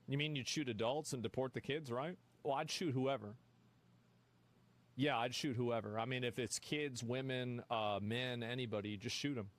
You mean you'd shoot adults and deport the kids, right? Well, I'd shoot whoever. Yeah, I'd shoot whoever. I mean, if it's kids, women, men, anybody, just shoot them.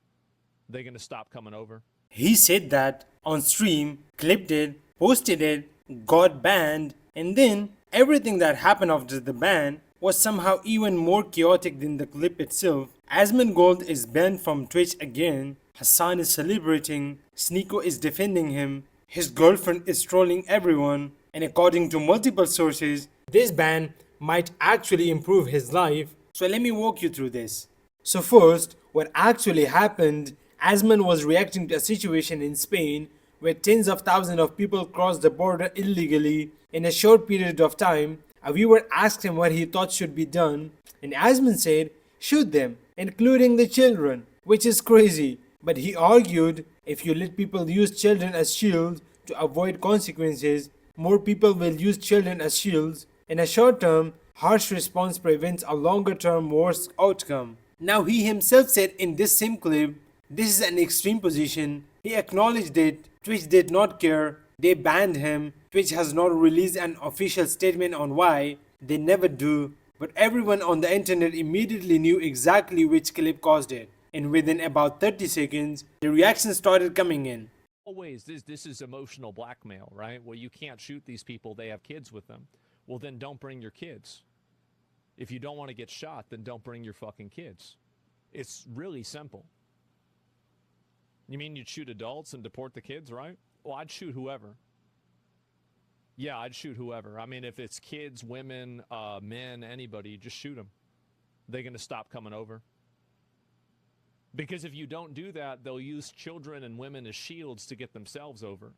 They're going to stop coming over. He said that on stream, clipped it, posted it, got banned, and then everything that happened after the ban was somehow even more chaotic than the clip itself. Asmongold is banned from Twitch again, Hassan is celebrating, Sneeko is defending him, his girlfriend is trolling everyone, and according to multiple sources, this ban might actually improve his life. So let me walk you through this. So first, what actually happened, Asman was reacting to a situation in Spain where tens of thousands of people crossed the border illegally in a short period of time. A viewer asked him what he thought should be done, and Asman said, shoot them, including the children, which is crazy. But he argued if you let people use children as shields to avoid consequences, more people will use children as shields. In a short term, harsh response prevents a longer term worse outcome. Now he himself said in this same clip, this is an extreme position. He acknowledged it. Twitch did not care. They banned him. Twitch has not released an official statement on why. They never do. But everyone on the internet immediately knew exactly which clip caused it. And within about 30 seconds, the reactions started coming in. Always, this is emotional blackmail, right? Well, you can't shoot these people. They have kids with them. Well, then don't bring your kids. If you don't want to get shot, then don't bring your fucking kids. It's really simple. You mean you'd shoot adults and deport the kids, right? Well, I'd shoot whoever. Yeah, I'd shoot whoever. I mean, if it's kids, women, men, anybody, just shoot them. They're going to stop coming over. Because if you don't do that, they'll use children and women as shields to get themselves over.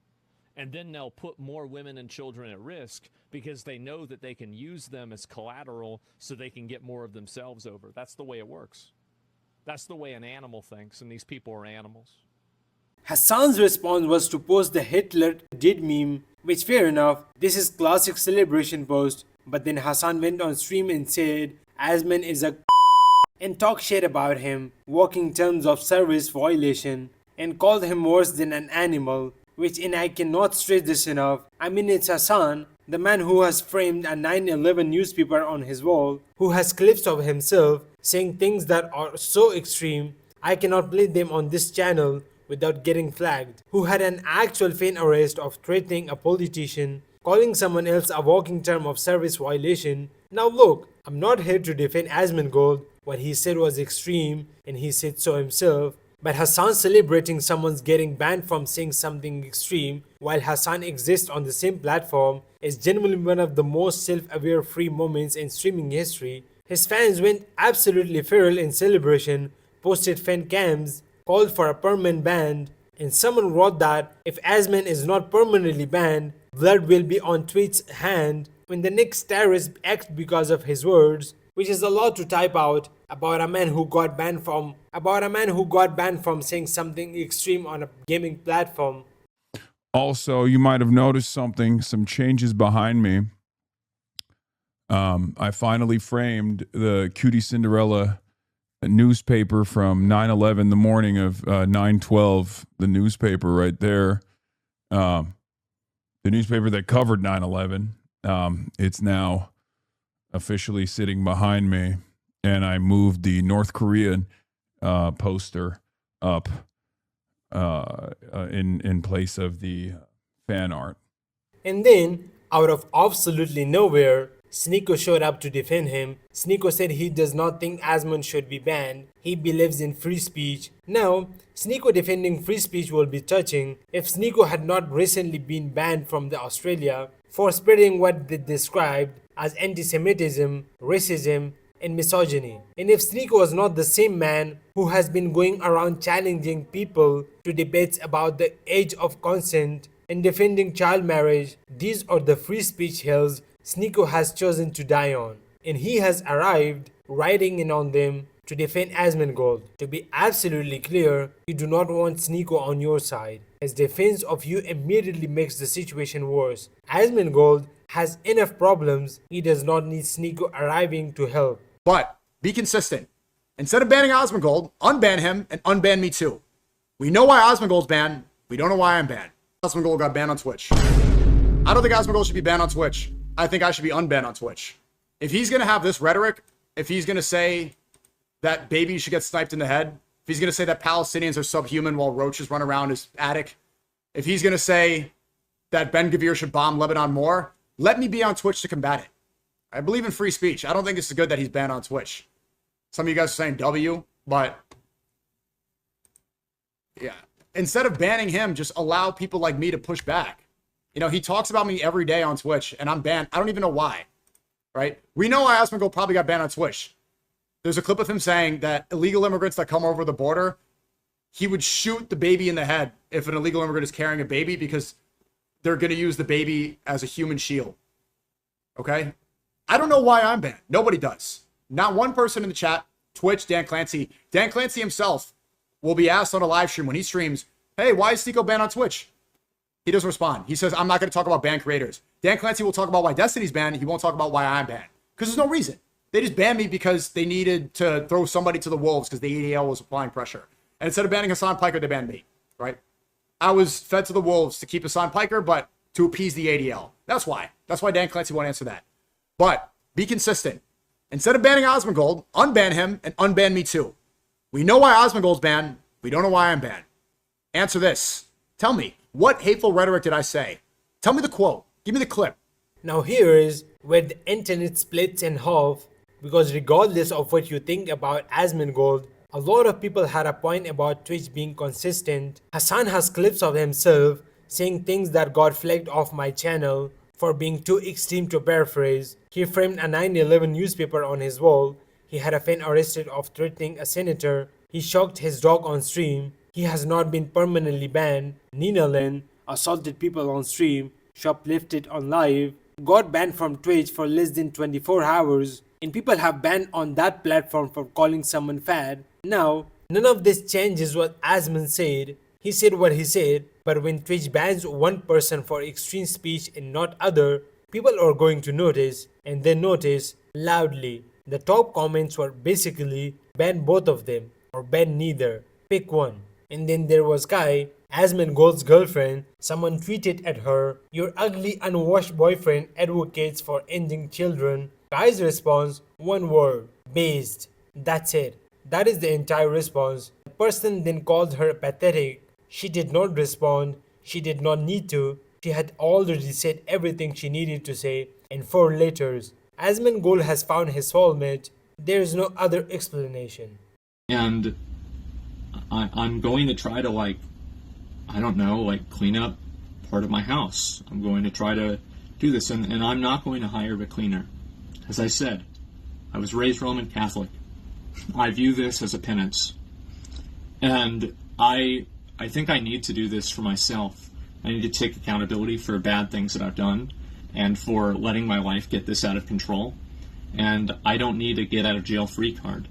And then they'll put more women and children at risk because they know that they can use them as collateral so they can get more of themselves over. That's the way it works. That's the way an animal thinks, and these people are animals. Hassan's response was to post the Hitler did meme, which fair enough, this is classic celebration post, but then Hassan went on stream and said, Asman is a and talked shit about him, walking terms of service violation, and called him worse than an animal. Which, and I cannot stress this enough, I mean it's Hassan, the man who has framed a 9/11 newspaper on his wall, who has clips of himself saying things that are so extreme, I cannot play them on this channel without getting flagged, who had an actual fan arrest of threatening a politician, calling someone else a walking term of service violation. Now look, I'm not here to defend Asmongold, what he said was extreme and he said so himself. But Hassan celebrating someone's getting banned from saying something extreme while Hassan exists on the same platform is genuinely one of the most self-aware free moments in streaming history. His fans went absolutely feral in celebration, posted fan cams, called for a permanent ban, and someone wrote that if Asman is not permanently banned, blood will be on Twitch's hand when the next terrorist acts because of his words, which is a lot to type out about a man who got banned from saying something extreme on a gaming platform. Also, you might have noticed some changes behind me. I finally framed the Cutie Cinderella newspaper from 9/11, the morning of 9/12, the newspaper right there. The newspaper that covered 9/11. It's now officially sitting behind me, and I moved the North Korean poster up in place of the fan art. And then, out of absolutely nowhere, Sneeko showed up to defend him. Sneeko said he does not think Asman should be banned. He believes in free speech. Now, Sneeko defending free speech will be touching if Sneeko had not recently been banned from the Australia for spreading what they described as anti-Semitism, racism, and misogyny. And if Sneeko was not the same man who has been going around challenging people to debates about the age of consent and defending child marriage, these are the free speech hills Sneeko has chosen to die on. And he has arrived riding in on them to defend Asmongold. To be absolutely clear, you do not want Sneeko on your side. His defense of you immediately makes the situation worse. Asmongold has enough problems, he does not need Sneeko arriving to help. But be consistent. Instead of banning Asmongold, unban him and unban me too. We know why Asmongold's banned. We don't know why I'm banned. Asmongold got banned on Twitch. I don't think Asmongold should be banned on Twitch. I think I should be unbanned on Twitch. If he's going to have this rhetoric, if he's going to say that babies should get sniped in the head, if he's going to say that Palestinians are subhuman while roaches run around his attic, if he's going to say that Ben Gvir should bomb Lebanon more, let me be on Twitch to combat it. I believe in free speech. I don't think it's good that he's banned on Twitch. Some of you guys are saying W, but yeah. Instead of banning him, just allow people like me to push back. You know, he talks about me every day on Twitch, and I'm banned. I don't even know why, right? We know why Asmongold probably got banned on Twitch. There's a clip of him saying that illegal immigrants that come over the border, he would shoot the baby in the head if an illegal immigrant is carrying a baby because they're going to use the baby as a human shield. Okay? I don't know why I'm banned. Nobody does. Not one person in the chat, Twitch, Dan Clancy. Dan Clancy himself will be asked on a live stream when he streams, hey, why is Stico banned on Twitch? He doesn't respond. He says, I'm not going to talk about banned creators. Dan Clancy will talk about why Destiny's banned. He won't talk about why I'm banned. Because there's no reason. They just banned me because they needed to throw somebody to the wolves because the ADL was applying pressure. And instead of banning Hassan Piker, they banned me, right? I was fed to the wolves to keep Hassan Piker, but to appease the ADL. That's why. That's why Dan Clancy won't answer that. But be consistent. Instead of banning Asmongold, unban him and unban me too. We know why Asmongold's banned. We don't know why I'm banned. Answer this. Tell me, what hateful rhetoric did I say? Tell me the quote. Give me the clip. Now here is where the internet splits in half, because regardless of what you think about Asmongold, a lot of people had a point about Twitch being consistent. Hassan has clips of himself saying things that got flagged off my channel for being too extreme to paraphrase. He framed a 9/11 newspaper on his wall. He had a fan arrested of threatening a senator. He shocked his dog on stream. He has not been permanently banned. Nina Lynn assaulted people on stream, shoplifted on live, got banned from Twitch for less than 24 hours, and people have banned on that platform for calling someone fat. Now, none of this changes what Asmon said. He said what he said, but when Twitch bans one person for extreme speech and not other, people are going to notice, and they notice loudly. The top comments were basically ban both of them or ban neither. Pick one. And then there was Kai, Asmongold's girlfriend. Someone tweeted at her, your ugly unwashed boyfriend advocates for ending children. Kai's response, one word, based. That's it. That is the entire response. The person then called her pathetic. She did not respond. She did not need to. She had already said everything she needed to say in 4 letters. Asmongold has found his soulmate. There is no other explanation. And I'm going to try to, I don't know, clean up part of my house. I'm going to try to do this, and I'm not going to hire a cleaner. As I said, I was raised Roman Catholic. I view this as a penance. And I think I need to do this for myself. I need to take accountability for bad things that I've done and for letting my life get this out of control. And I don't need a get out of jail free card.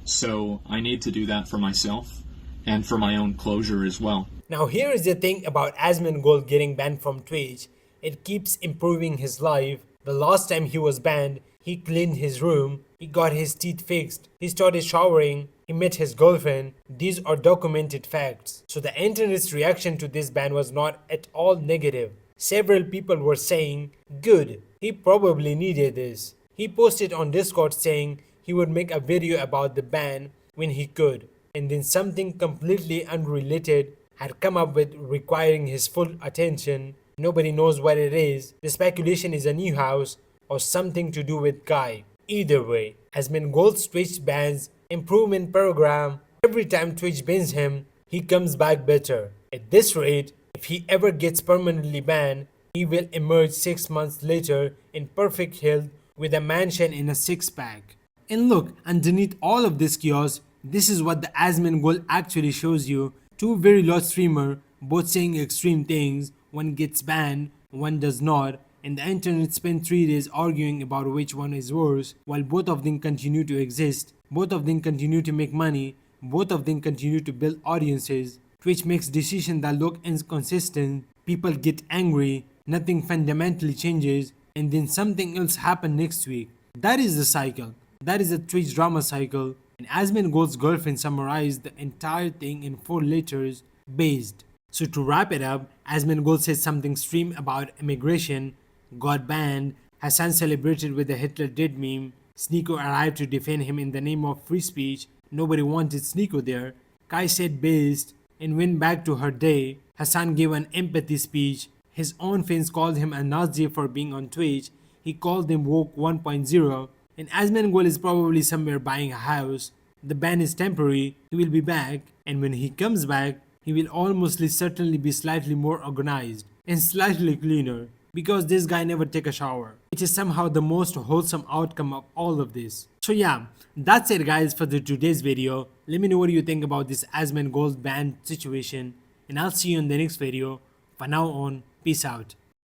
So I need to do that for myself and for my own closure as well. Now here is the thing about Asmongold getting banned from Twitch. It keeps improving his life. The last time he was banned, he cleaned his room, he got his teeth fixed, he started showering, he met his girlfriend. These are documented facts. So the internet's reaction to this ban was not at all negative. Several people were saying, good, he probably needed this. He posted on Discord saying he would make a video about the ban when he could. And then something completely unrelated had come up with requiring his full attention. Nobody knows what it is. The speculation is a new house or something to do with Kai. Either way, Asmongold's Twitch bans improvement program. Every time Twitch bans him, he comes back better. At this rate, if he ever gets permanently banned, he will emerge 6 months later in perfect health with a mansion and a six-pack. And look, underneath all of this chaos, this is what the Asmongold actually shows you. 2 very large streamers, both saying extreme things. One gets banned, one does not, and the internet spent 3 days arguing about which one is worse, while both of them continue to exist, both of them continue to make money, both of them continue to build audiences. Twitch makes decisions that look inconsistent, people get angry, nothing fundamentally changes, and then something else happens next week. That is the cycle. That is the Twitch drama cycle, and Asmongold's girlfriend summarized the entire thing in 4 letters, based. So to wrap it up, Asmongold said something extreme about immigration, got banned, Hassan celebrated with the Hitler did meme, Sneeko arrived to defend him in the name of free speech, nobody wanted Sneeko there, Kai said based, and went back to her day, Hassan gave an empathy speech, his own fans called him a Nazi for being on Twitch, he called them woke 1.0, and Asmongold is probably somewhere buying a house, the ban is temporary, he will be back, and when he comes back, he will almost certainly be slightly more organized and slightly cleaner because this guy never take a shower, which is somehow the most wholesome outcome of all of this. So yeah, that's it guys for today's video. Let me know what you think about this Asmongold ban situation and I'll see you in the next video. For now on, peace out.